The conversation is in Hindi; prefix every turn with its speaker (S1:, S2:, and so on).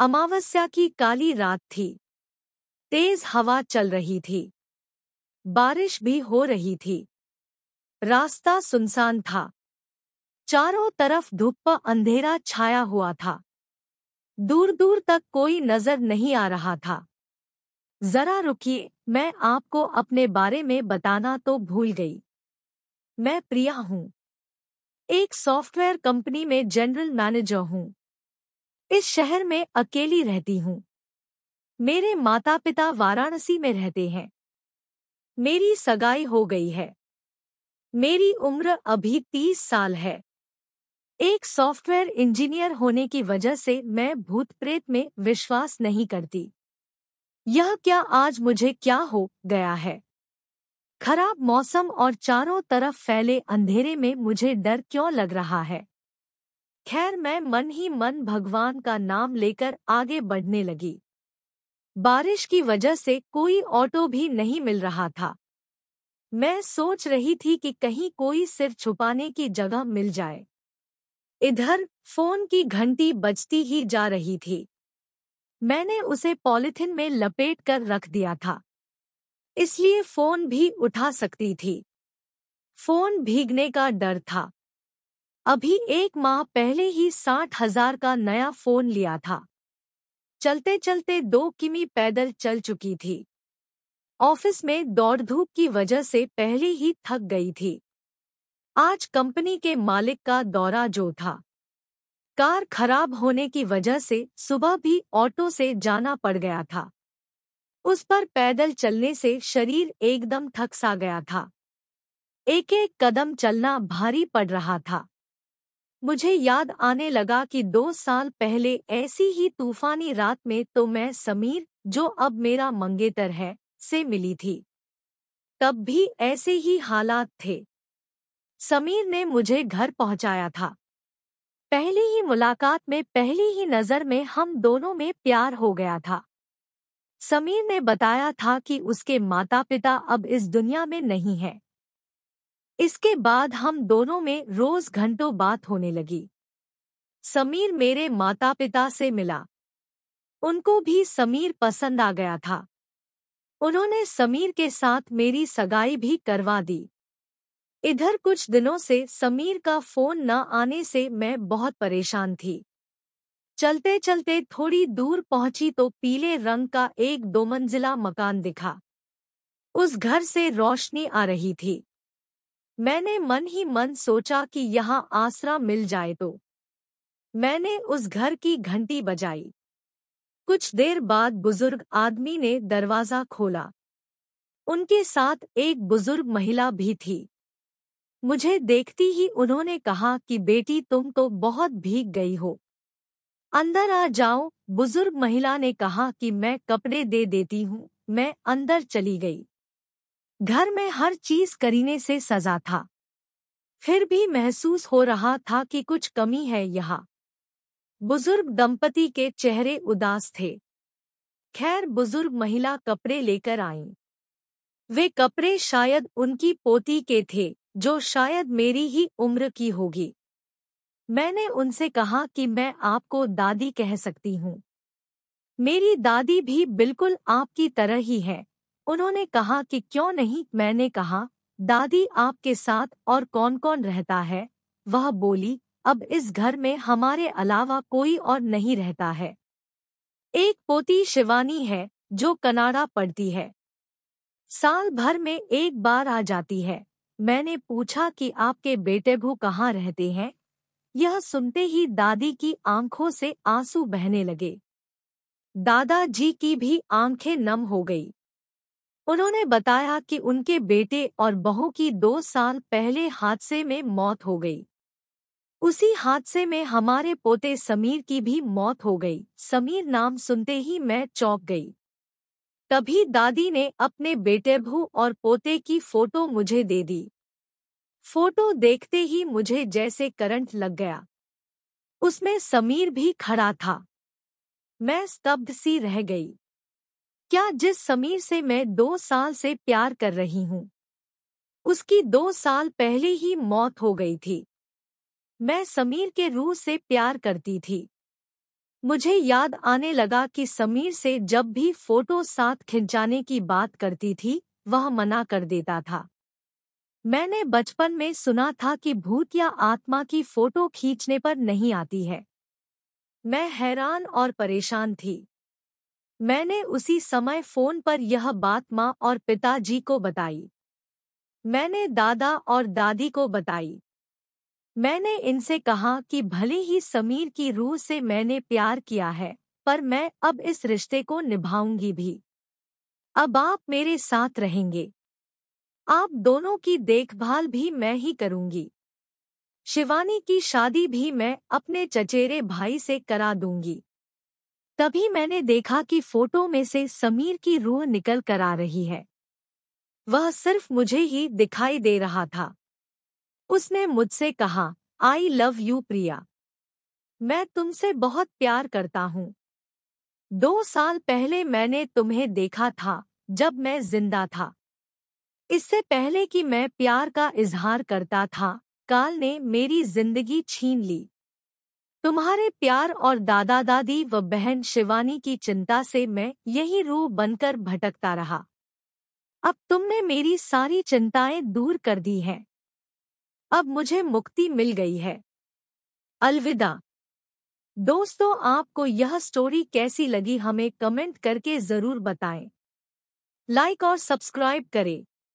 S1: अमावस्या की काली रात थी। तेज हवा चल रही थी। बारिश भी हो रही थी। रास्ता सुनसान था। चारों तरफ धूप अंधेरा छाया हुआ था। दूर दूर तक कोई नजर नहीं आ रहा था। जरा रुकिए, मैं आपको अपने बारे में बताना तो भूल गई। मैं प्रिया हूँ। एक सॉफ्टवेयर कंपनी में जनरल मैनेजर हूँ। इस शहर में अकेली रहती हूँ। मेरे माता पिता वाराणसी में रहते हैं। मेरी सगाई हो गई है। मेरी उम्र अभी 30 साल है। एक सॉफ्टवेयर इंजीनियर होने की वजह से मैं भूत प्रेत में विश्वास नहीं करती। यह क्या आज मुझे क्या हो गया है? खराब मौसम और चारों तरफ फैले अंधेरे में मुझे डर क्यों लग रहा है? खैर, मैं मन ही मन भगवान का नाम लेकर आगे बढ़ने लगी। बारिश की वजह से कोई ऑटो भी नहीं मिल रहा था। मैं सोच रही थी कि कहीं कोई सिर छुपाने की जगह मिल जाए। इधर फोन की घंटी बजती ही जा रही थी। मैंने उसे पॉलिथिन में लपेट कर रख दिया था, इसलिए फोन भी उठा सकती थी। फोन भीगने का डर था। अभी 1 माह पहले ही 60,000 का नया फोन लिया था। चलते चलते 2 किमी पैदल चल चुकी थी। ऑफिस में दौड़ धूप की वजह से पहले ही थक गई थी। आज कंपनी के मालिक का दौरा जो था। कार खराब होने की वजह से सुबह भी ऑटो से जाना पड़ गया था। उस पर पैदल चलने से शरीर एकदम थक सा गया था। एक एक कदम चलना भारी पड़ रहा था। मुझे याद आने लगा कि 2 साल पहले ऐसी ही तूफानी रात में तो मैं समीर, जो अब मेरा मंगेतर है, से मिली थी। तब भी ऐसे ही हालात थे। समीर ने मुझे घर पहुंचाया था। पहली ही मुलाकात में, पहली ही नजर में हम दोनों में प्यार हो गया था। समीर ने बताया था कि उसके माता पिता अब इस दुनिया में नहीं हैं। इसके बाद हम दोनों में रोज घंटों बात होने लगी। समीर मेरे माता पिता से मिला। उनको भी समीर पसंद आ गया था। उन्होंने समीर के साथ मेरी सगाई भी करवा दी। इधर कुछ दिनों से समीर का फोन न आने से मैं बहुत परेशान थी। चलते चलते थोड़ी दूर पहुंची तो पीले रंग का एक 2 मंजिला मकान दिखा। उस घर से रोशनी आ रही थी। मैंने मन ही मन सोचा कि यहाँ आसरा मिल जाए तो। मैंने उस घर की घंटी बजाई। कुछ देर बाद बुजुर्ग आदमी ने दरवाजा खोला। उनके साथ एक बुजुर्ग महिला भी थी। मुझे देखती ही उन्होंने कहा कि बेटी, तुम तो बहुत भीग गई हो, अंदर आ जाओ। बुजुर्ग महिला ने कहा कि मैं कपड़े दे देती हूँ। मैं अंदर चली गई। घर में हर चीज करीने से सजा था। फिर भी महसूस हो रहा था कि कुछ कमी है यहाँ। बुजुर्ग दंपति के चेहरे उदास थे। खैर, बुजुर्ग महिला कपड़े लेकर आईं। वे कपड़े शायद उनकी पोती के थे, जो शायद मेरी ही उम्र की होगी। मैंने उनसे कहा कि मैं आपको दादी कह सकती हूँ। मेरी दादी भी बिल्कुल आपकी तरह ही है। उन्होंने कहा कि क्यों नहीं। मैंने कहा, दादी आपके साथ और कौन कौन रहता है? वह बोली, अब इस घर में हमारे अलावा कोई और नहीं रहता है। एक पोती शिवानी है, जो कनाडा पढ़ती है। साल भर में एक बार आ जाती है। मैंने पूछा कि आपके बेटे भू कहाँ रहते हैं? यह सुनते ही दादी की आंखों से आंसू बहने लगे। दादाजी की भी आंखें नम हो गई। उन्होंने बताया कि उनके बेटे और बहू की 2 साल पहले हादसे में मौत हो गई। उसी हादसे में हमारे पोते समीर की भी मौत हो गई। समीर नाम सुनते ही मैं चौंक गई। तभी दादी ने अपने बेटे भू और पोते की फोटो मुझे दे दी। फोटो देखते ही मुझे जैसे करंट लग गया। उसमें समीर भी खड़ा था। मैं स्तब्ध सी रह गई। क्या जिस समीर से मैं 2 साल से प्यार कर रही हूँ, उसकी 2 साल पहले ही मौत हो गई थी। मैं समीर के रूह से प्यार करती थी। मुझे याद आने लगा कि समीर से जब भी फोटो साथ खिंचाने की बात करती थी, वह मना कर देता था। मैंने बचपन में सुना था कि भूत या आत्मा की फोटो खींचने पर नहीं आती है। मैं हैरान और परेशान थी। मैंने उसी समय फोन पर यह बात माँ और पिताजी को बताई। मैंने दादा और दादी को बताई। मैंने इनसे कहा कि भले ही समीर की रूह से मैंने प्यार किया है, पर मैं अब इस रिश्ते को निभाऊंगी भी। अब आप मेरे साथ रहेंगे। आप दोनों की देखभाल भी मैं ही करूंगी। शिवानी की शादी भी मैं अपने चचेरे भाई से करा दूंगी। तभी मैंने देखा कि फोटो में से समीर की रूह निकल कर आ रही है। वह सिर्फ मुझे ही दिखाई दे रहा था। उसने मुझसे कहा, आई लव यू प्रिया। मैं तुमसे बहुत प्यार करता हूँ। 2 साल पहले मैंने तुम्हें देखा था, जब मैं जिंदा था। इससे पहले कि मैं प्यार का इजहार करता था, काल ने मेरी जिंदगी छीन ली। तुम्हारे प्यार और दादा दादी व बहन शिवानी की चिंता से मैं यही रूह बनकर भटकता रहा। अब तुमने मेरी सारी चिंताएं दूर कर दी हैं। अब मुझे मुक्ति मिल गई है। अलविदा। दोस्तों, आपको यह स्टोरी कैसी लगी हमें कमेंट करके जरूर बताएं। लाइक और सब्सक्राइब करें।